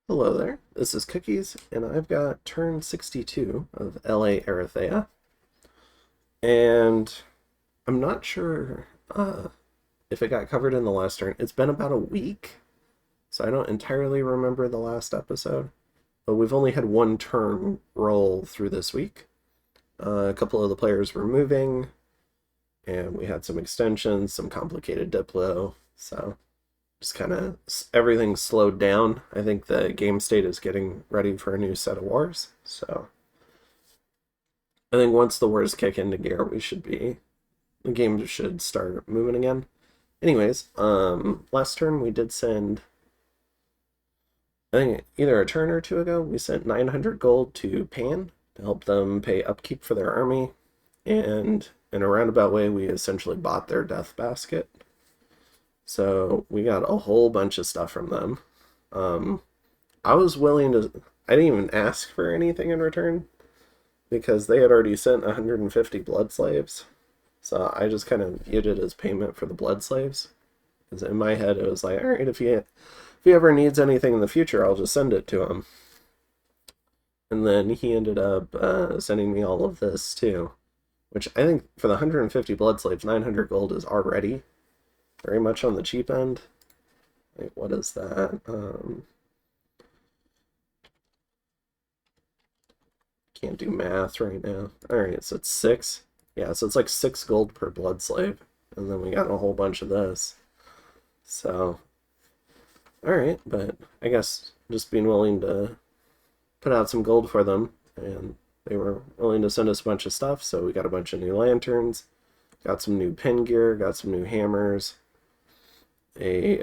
Hello there, this is Cookies, and I've got turn 62 of LA Erytheia, and I'm not sure if it got covered in the last turn. It's been about a week, so I don't entirely remember the last episode, but we've only had one turn roll through this week. A couple of the players were moving, and we had some extensions, some complicated Diplo, so just kind of everything slowed down. I think the game state is getting ready for a new set of wars. So I think once the wars kick into gear, the game should start moving again. Anyways, last turn we did send, I think either a turn or two ago, we sent 900 gold to Pan to help them pay upkeep for their army. And in a roundabout way, we essentially bought their death basket. So we got a whole bunch of stuff from them. Um, I was willing to. I didn't even ask for anything in return because they had already sent 150 blood slaves. So I just kind of viewed it as payment for the blood slaves. Because in my head, it was like, all right, if he ever needs anything in the future, I'll just send it to him. And then he ended up sending me all of this too, which I think for the 150 blood slaves, 900 gold is already very much on the cheap end. Wait, what is that? Can't do math right now. Alright, so it's 6. Yeah, so it's like 6 gold per blood slave. And then we got a whole bunch of this. So, alright, but I guess just being willing to put out some gold for them. And they were willing to send us a bunch of stuff. So we got a bunch of new lanterns. Got some new pin gear. Got some new hammers. A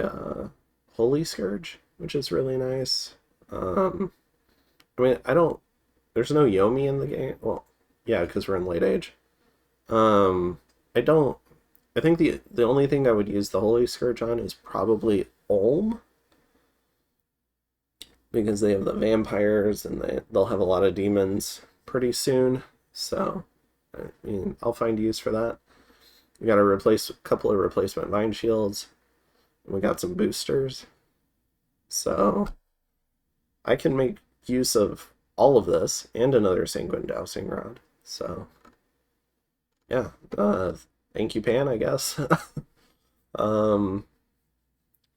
Holy Scourge, which is really nice. I mean, I don't. There's no Yomi in the game. Well, yeah, because we're in late age. I don't. I think the only thing I would use the Holy Scourge on is probably Ulm, because they have the vampires and they'll have a lot of demons pretty soon. So, I mean, I'll find use for that. We got to replace a couple of replacement vine shields. And we got some boosters. So I can make use of all of this and another sanguine dowsing rod. So yeah, thank you, Pan, I guess. um,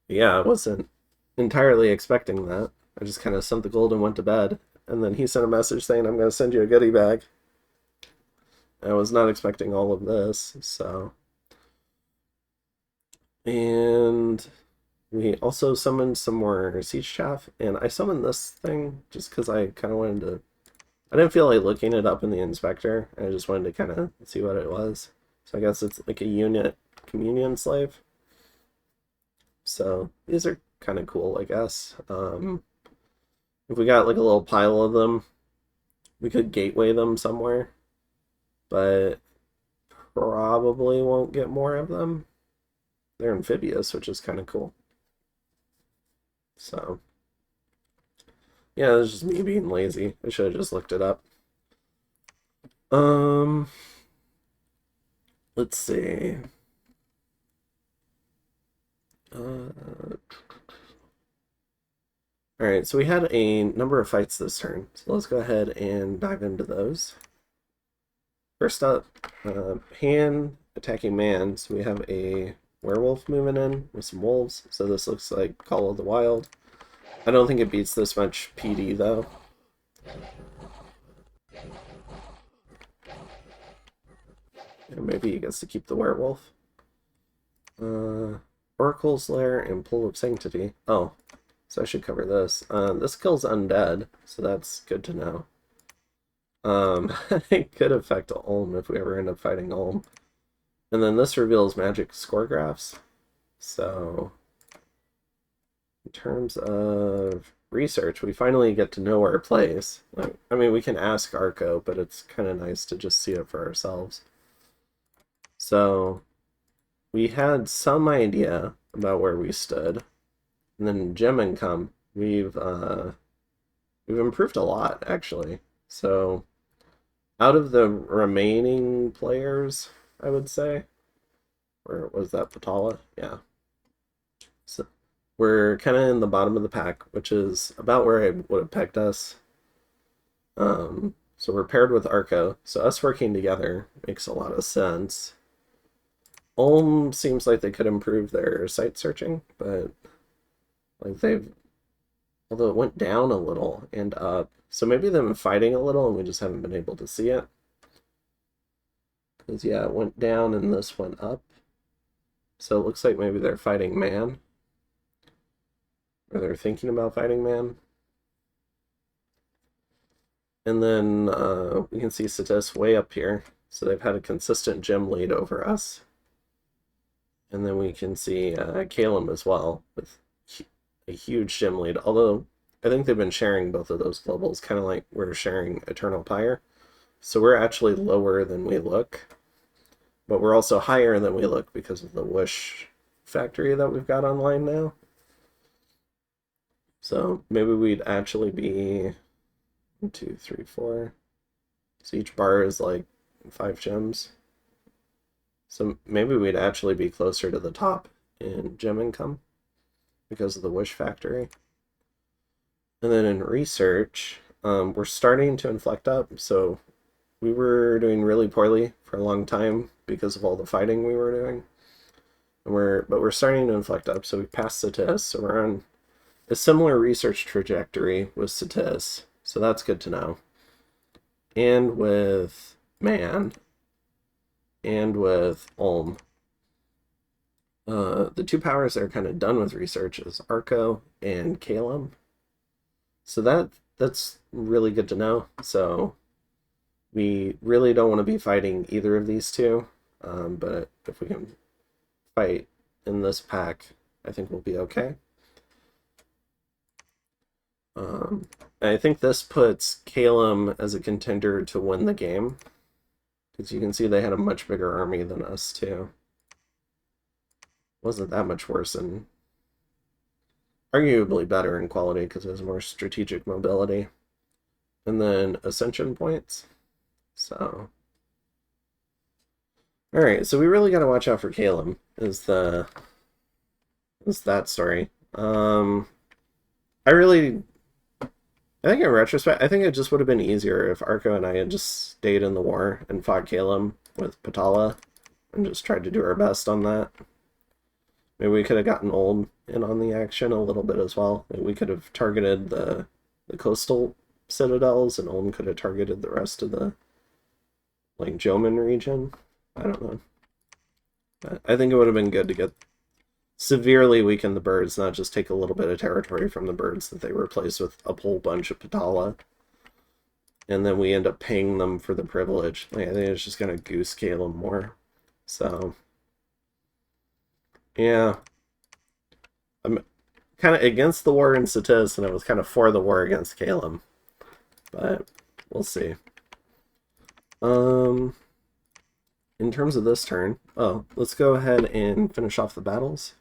yeah, I wasn't entirely expecting that. I just kind of sent the gold and went to bed. And then he sent a message saying, I'm going to send you a goodie bag. I was not expecting all of this, so. And we also summoned some more siege chaff, and I summoned this thing just because I kind of wanted to. I didn't feel like looking it up in the inspector. I just wanted to kind of see what it was. So I guess it's like a unit communion slave. So these are kind of cool, I guess. If we got like a little pile of them, we could gateway them somewhere, but probably won't get more of them. They're amphibious, which is kind of cool. So yeah, it's just me being lazy. I should have just looked it up. Um, let's see. All right, so we had a number of fights this turn, so let's go ahead and dive into those. First up, Pan attacking man. So we have a werewolf moving in with some wolves. So this looks like Call of the Wild. I don't think it beats this much PD though. And maybe he gets to keep the werewolf. Oracle's Lair and Pool of Sanctity. Oh, so I should cover this. This kills undead, so that's good to know. It could affect Ulm if we ever end up fighting Ulm. And then this reveals magic score graphs. So, in terms of research, we finally get to know our place. Like, I mean, we can ask Arco, but it's kind of nice to just see it for ourselves. So, we had some idea about where we stood. And then Gem income, we've improved a lot, actually. So, out of the remaining players, I would say, or was that Patala? Yeah. So we're kind of in the bottom of the pack, which is about where I would have pegged us. So we're paired with Arco, so us working together makes a lot of sense. Ulm seems like they could improve their site searching, but like although it went down a little and up, so maybe they've been fighting a little and we just haven't been able to see it. Because yeah, it went down and this went up. So it looks like maybe they're fighting man. Or they're thinking about fighting man. And then we can see Satis way up here. So they've had a consistent gem lead over us. And then we can see Calum as well with a huge gem lead. Although I think they've been sharing both of those globals, kind of like we're sharing Eternal Pyre. So we're actually lower than we look. But we're also higher than we look because of the whoosh factory that we've got online now. So maybe we'd actually be 1, 2, 3, 4. So each bar is like 5 gems. So maybe we'd actually be closer to the top in gem income because of the whoosh factory. And then in research, we're starting to inflect up. So we were doing really poorly for a long time because of all the fighting we were doing. And we're starting to inflect up. So we passed Satis, so we're on a similar research trajectory with Satis. So that's good to know. And with man, and with Ulm. The 2 powers that are kind of done with research is Arco and Calum. So that's really good to know. So we really don't want to be fighting either of these two, but if we can fight in this pack, I think we'll be okay. I think this puts Calum as a contender to win the game, because you can see they had a much bigger army than us too. Wasn't that much worse, and arguably better in quality because it has more strategic mobility. And then ascension points. So alright, so we really gotta watch out for Calum is that story. I think in retrospect, I think it just would have been easier if Arco and I had just stayed in the war and fought Calum with Patala and just tried to do our best on that. Maybe we could have gotten Old in on the action a little bit as well. Maybe we could have targeted the coastal citadels and Old could have targeted the rest of the like Joman region. I don't know. But I think it would have been good to get severely weaken the birds, not just take a little bit of territory from the birds that they replace with a whole bunch of Patala. And then we end up paying them for the privilege. Like, I think it's just going to goose scale them more. So, yeah. I'm kind of against the war in Satis, and I was kind of for the war against Calum. But we'll see. In terms of this turn, let's go ahead and finish off the battles.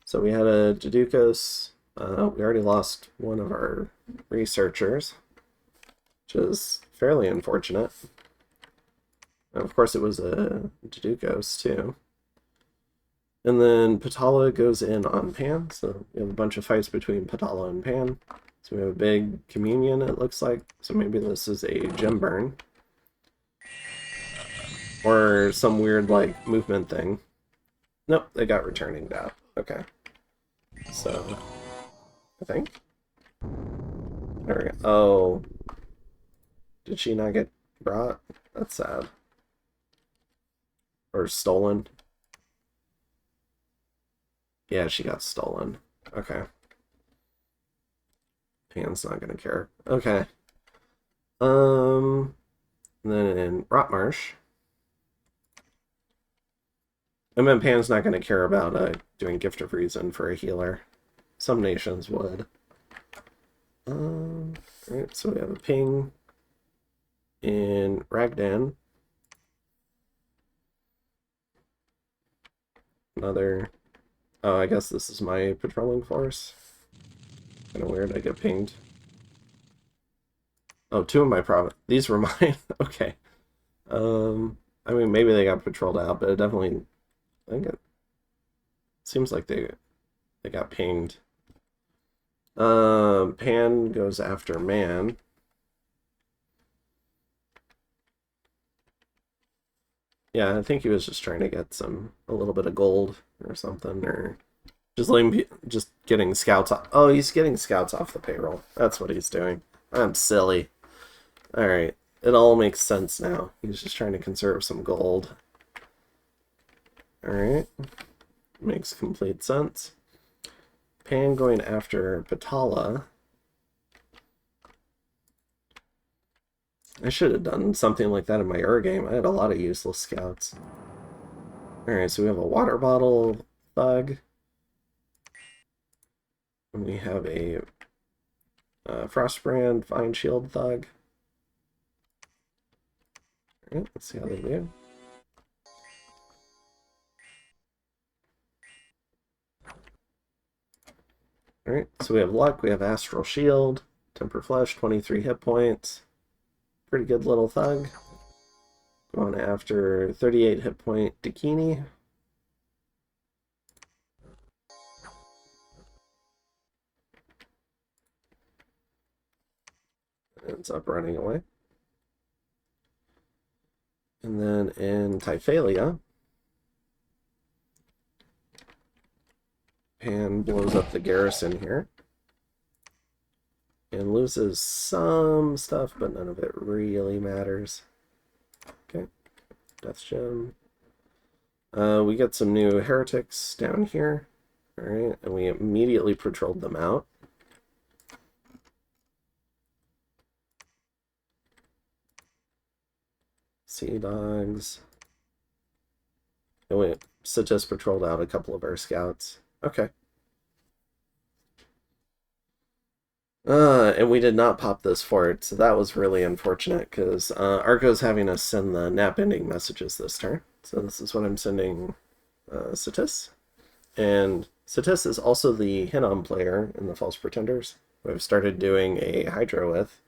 So we had a Jadukos. We already lost one of our researchers, which is fairly unfortunate. And of course, it was a Jadukos too. And then Patala goes in on Pan, so we have a bunch of fights between Patala and Pan. So we have a big communion, it looks like. So maybe this is a gem burn. Or some weird, like, movement thing. Nope, they got returning dap. Okay. So, I think. There we go. Oh. Did she not get brought? That's sad. Or stolen. Yeah, she got stolen. Okay. Pan's not gonna care. Okay. And then in Rotmarsh. And then Pan's not going to care about doing Gift of Reason for a healer. Some nations would. Alright, so we have a ping in Ragdan. Another... Oh, I guess this is my patrolling force. Kind of weird, I get pinged. Oh, 2 of my province. These were mine? Okay. I mean, maybe they got patrolled out, but it definitely... I think it seems like they They got pinged. Pan goes after man. Yeah, I think he was just trying to get a little bit of gold or something, or just getting scouts off. Oh, he's getting scouts off the payroll. That's what he's doing. I'm silly. All right, it all makes sense now. He's just trying to conserve some gold. All right, makes complete sense. Pan going after Patala. I should have done something like that in my game. I had a lot of useless scouts. Alright, so we have a water bottle thug. And we have a Frostbrand Vine Shield thug. Alright, let's see how they do. Alright, so we have luck, we have Astral Shield, Temper Flesh, 23 hit points. Pretty good little thug. Going after 38 hit point Dakini. Ends up running away. And then in Typhalia, Pan blows up the garrison here. And loses some stuff, but none of it really matters. Okay, Death Gem. We get some new heretics down here. Alright, and we immediately patrolled them out. Sea Dogs. And we just patrolled out a couple of our scouts. Okay. And we did not pop this fort, so that was really unfortunate, because Arco's having us send the nap ending messages this turn. So this is what I'm sending Satis. And Satis is also the Hinnom player in the False Pretenders, who I've started doing a Hydra with.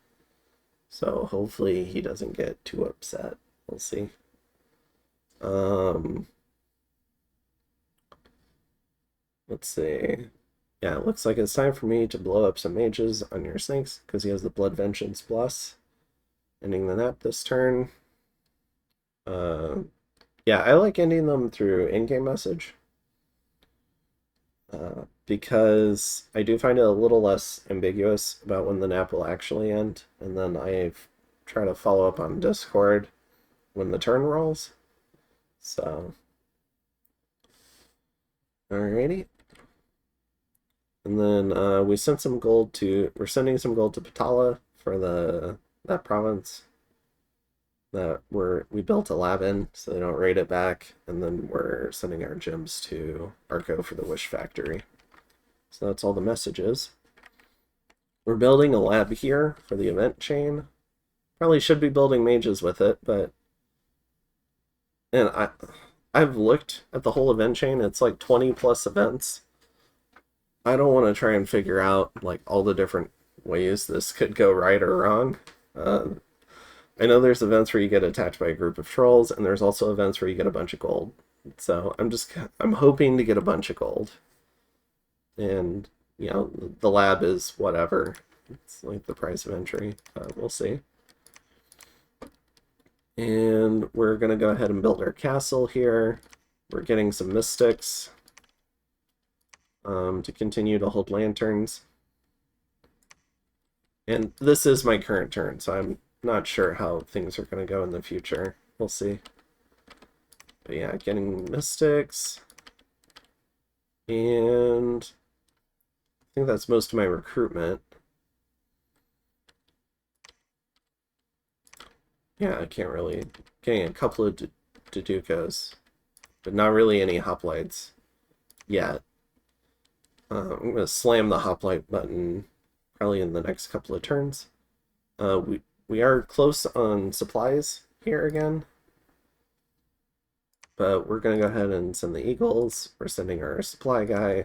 So hopefully he doesn't get too upset. We'll see. Let's see. Yeah, it looks like it's time for me to blow up some mages on your snakes, because he has the Blood Vengeance Plus. Ending the nap this turn. Yeah, I like ending them through in-game message. Because I do find it a little less ambiguous about when the nap will actually end, and then I try to follow up on Discord when the turn rolls. So, alrighty. And then we're sending some gold to Patala for that province that we built a lab in, so they don't raid it back. And then we're sending our gems to Arco for the Wish Factory. So that's all the messages. We're building a lab here for the event chain. Probably should be building mages with it, but I've looked at the whole event chain. It's like 20 plus events. I don't want to try and figure out like all the different ways this could go right or wrong. I know there's events where you get attacked by a group of trolls, and there's also events where you get a bunch of gold. So I'm hoping to get a bunch of gold. And, you know, the lab is whatever. It's like the price of entry. We'll see. And we're going to go ahead and build our castle here. We're getting some mystics to continue to hold lanterns. And this is my current turn, so I'm not sure how things are going to go in the future. We'll see. But yeah, getting mystics. And I think that's most of my recruitment. Yeah, I can't really... Getting a couple of Deducos, but not really any hoplites yet. I'm going to slam the hoplite button probably in the next couple of turns. We are close on supplies here again. But we're going to go ahead and send the Eagles. We're sending our supply guy.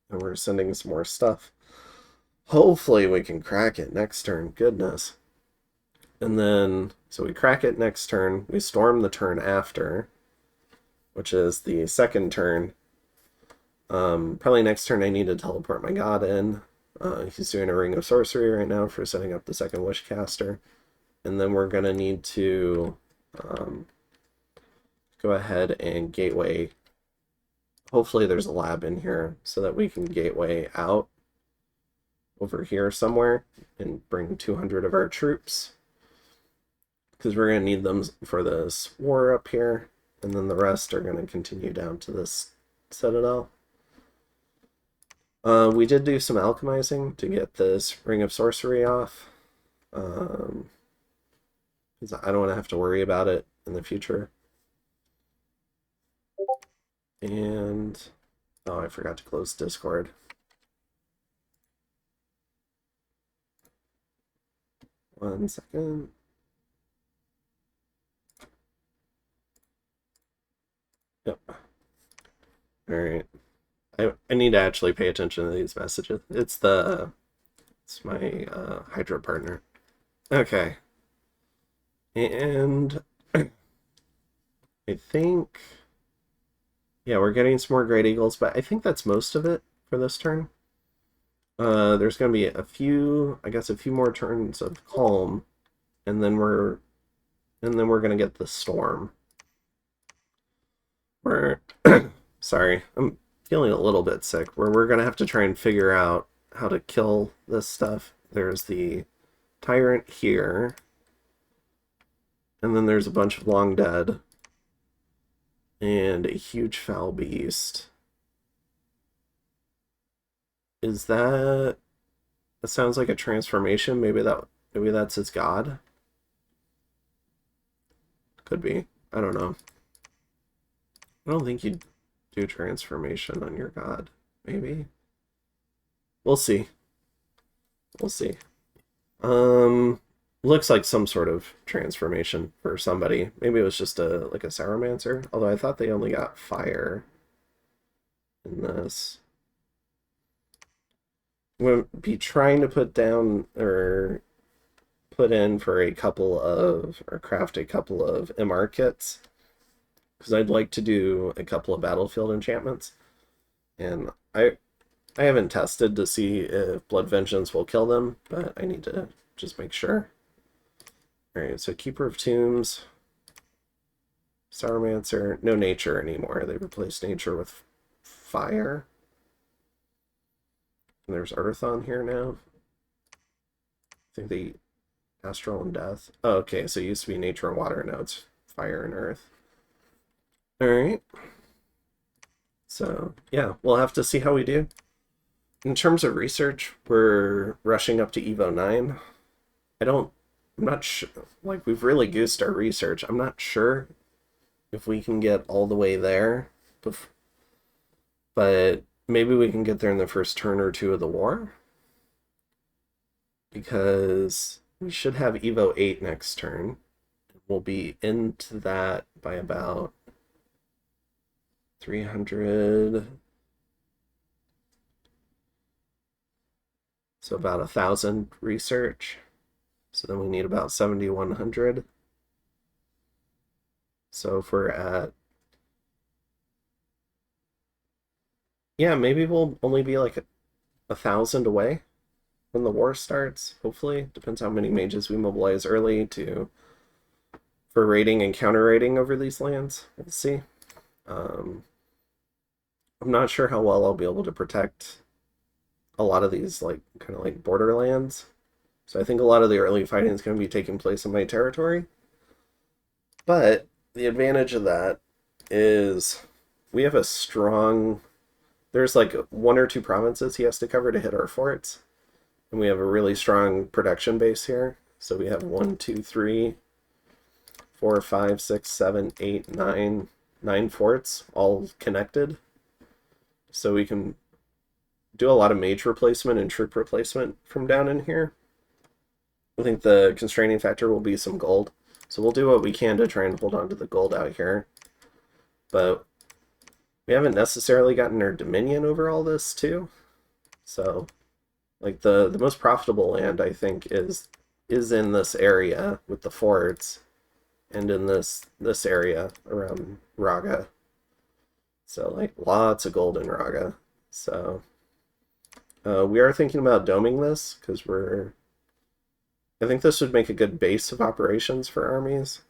And we're sending some more stuff. Hopefully we can crack it next turn. Goodness. And then, so we crack it next turn. We storm the turn after, which is the second turn. Probably next turn I need to teleport my god in. He's doing a Ring of Sorcery right now for setting up the second Wish Caster. And then we're going to need to go ahead and gateway. Hopefully there's a lab in here so that we can gateway out over here somewhere and bring 200 of our troops. Because we're going to need them for this war up here. And then the rest are going to continue down to this citadel. We did do some alchemizing to get this Ring of Sorcery off. Because I don't want to have to worry about it in the future. And, oh, I forgot to close Discord. One second. Yep. All right. I need to actually pay attention to these messages. It's my Hydra partner. Okay. And I think, yeah, we're getting some more Great Eagles, but I think that's most of it for this turn. There's going to be a few more turns of calm, and then we're going to get the storm. Sorry, I'm feeling a little bit sick, where we're going to have to try and figure out how to kill this stuff. There's the Tyrant here, and then there's a bunch of Long Dead, and a huge Foul Beast. Is that... That sounds like a transformation. Maybe that's his god? Could be. I don't know. I don't think you'd do transformation on your god. Maybe. We'll see. We'll see. Looks like some sort of transformation for somebody. Maybe it was just like a Sauromancer. Although I thought they only got fire in this. I'm going to be trying to put down or put in for a couple of, or craft a couple of MR kits. Because I'd like to do a couple of battlefield enchantments. And I haven't tested to see if Blood Vengeance will kill them, but I need to just make sure. Alright, so Keeper of Tombs, Sauromancer, no nature anymore. They replaced nature with fire. And there's earth on here now. I think the astral and death. Oh, okay, so it used to be nature and water, now it's fire and earth. Alright. So, yeah, we'll have to see how we do. In terms of research, we're rushing up to Evo 9. I'm not sure, like, we've really goosed our research. I'm not sure if we can get all the way there, but maybe we can get there in the first turn or two of the war. Because we should have Evo 8 next turn. We'll be into that by about 300. So about 1,000 research. So then we need about 7,100. So if we're at... Yeah, maybe we'll only be like 1,000 away when the war starts, hopefully. Depends how many mages we mobilize early for raiding and counter raiding over these lands. We'll see. I'm not sure how well I'll be able to protect a lot of these kind of like borderlands. So I think a lot of the early fighting is going to be taking place in my territory. But the advantage of that is we have a strong... There's like 1 or 2 provinces he has to cover to hit our forts. And we have a really strong production base here. So we have 1, 2, 3, 4, 5, 6, 7, 8, 9 forts all connected. So we can do a lot of mage replacement and troop replacement from down in here. I think the constraining factor will be some gold. So we'll do what we can to try and hold on to the gold out here. But we haven't necessarily gotten our dominion over all this too. So like the most profitable land I think is in this area with the forts and in this area around Raga. So like lots of gold in Raga. So we are thinking about doming this because I think this would make a good base of operations for armies.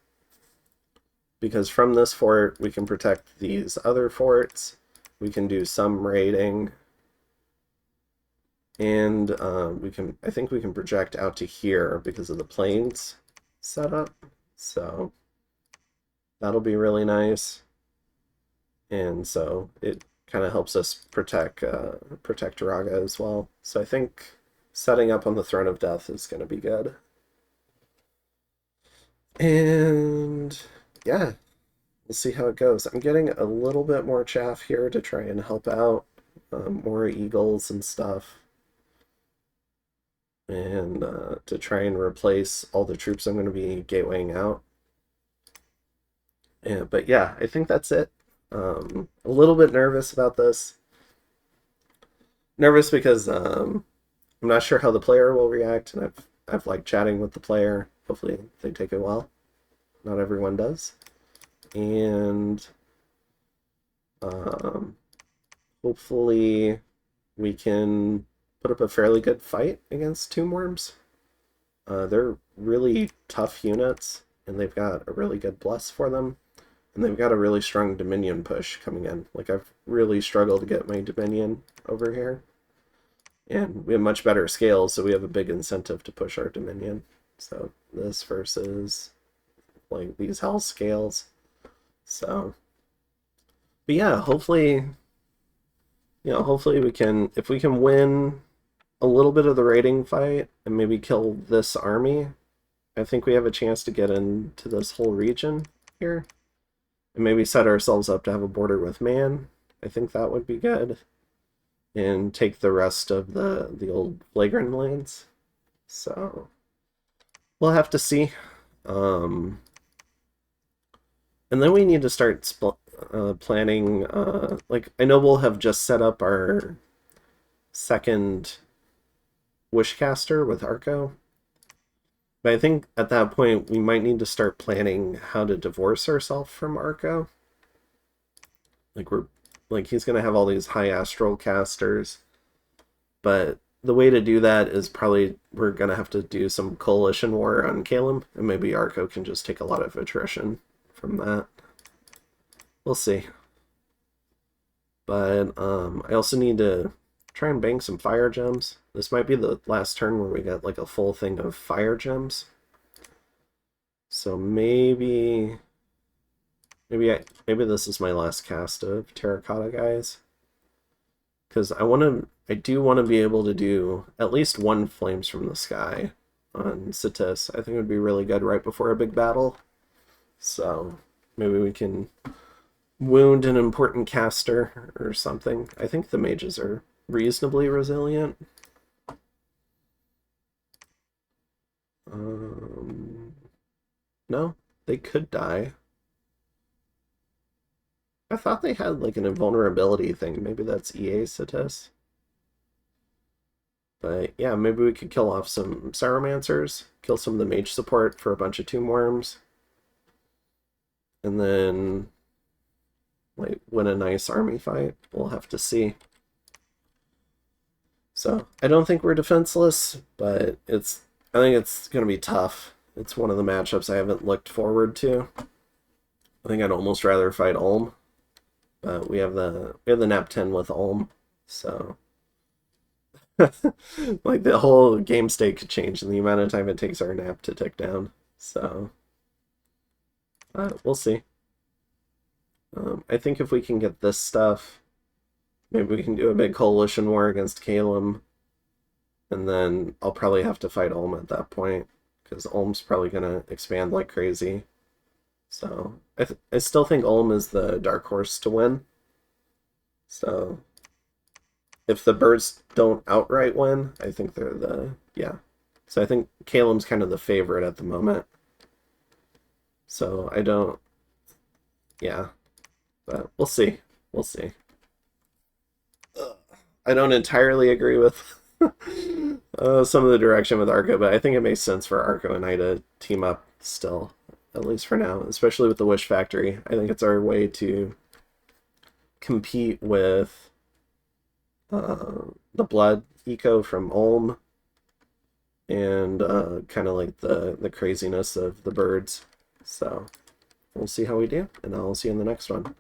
Because from this fort, we can protect these other forts. We can do some raiding. And I think we can project out to here because of the planes setup. So that'll be really nice. And so it kind of helps us protect Raga as well. So I think setting up on the Throne of Death is going to be good. And yeah, we'll see how it goes. I'm getting a little bit more chaff here to try and help out, more eagles and stuff, and to try and replace all the troops I'm going to be gatewaying out. But yeah, I think that's it. A little bit nervous about this. Nervous because I'm not sure how the player will react, and I've liked chatting with the player. Hopefully they take it well. Not everyone does. And hopefully we can put up a fairly good fight against Tomb Worms. They're really tough units, and they've got a really good bless for them. And they've got a really strong Dominion push coming in. Like, I've really struggled to get my Dominion over here. And we have much better scales, so we have a big incentive to push our Dominion. So this versus, like, these Hell scales. So, but yeah, hopefully, hopefully we can, if we can win a little bit of the raiding fight and maybe kill this army, I think we have a chance to get into this whole region here. And maybe set ourselves up to have a border with Man. I think that would be good. And take the rest of the old Flagrant lands. So we'll have to see. And then we need to start planning. Like, I know we'll have just set up our second Wishcaster with Arco. But I think at that point, we might need to start planning how to divorce ourselves from Arco. Like, he's going to have all these high astral casters. But the way to do that is probably we're going to have to do some coalition war on Calum. And maybe Arco can just take a lot of attrition from that. We'll see. But I also need to try and bank some fire gems. This might be the last turn where we get like a full thing of fire gems. So maybe this is my last cast of Terracotta Guys. Because I do want to be able to do at least one Flames from the Sky on Sitis. I think it would be really good right before a big battle. So maybe we can wound an important caster or something. I think the mages are reasonably resilient. No, they could die. I thought they had like an invulnerability thing. Maybe that's EA Sitis. But yeah, maybe we could kill off some Saromancers, kill some of the mage support for a bunch of Tomb Worms, and then like win a nice army fight. We'll have to see. So I don't think we're defenseless, but I think it's gonna be tough. It's one of the matchups I haven't looked forward to. I think I'd almost rather fight Ulm, but we have the nap 10 with Ulm, so like the whole game state could change in the amount of time it takes our nap to tick down. So we'll see. I think if we can get this stuff, maybe we can do a big coalition war against Calum, and then I'll probably have to fight Ulm at that point, because Ulm's probably going to expand like crazy. So I still think Ulm is the dark horse to win. So if the birds don't outright win, I think they're So I think Calum's kind of the favorite at the moment. So but we'll see. We'll see. I don't entirely agree with some of the direction with Arco, but I think it makes sense for Arco and I to team up still, at least for now, especially with the Wish Factory. I think it's our way to compete with the blood eco from Ulm, and kind of like the craziness of the birds. So we'll see how we do, and I'll see you in the next one.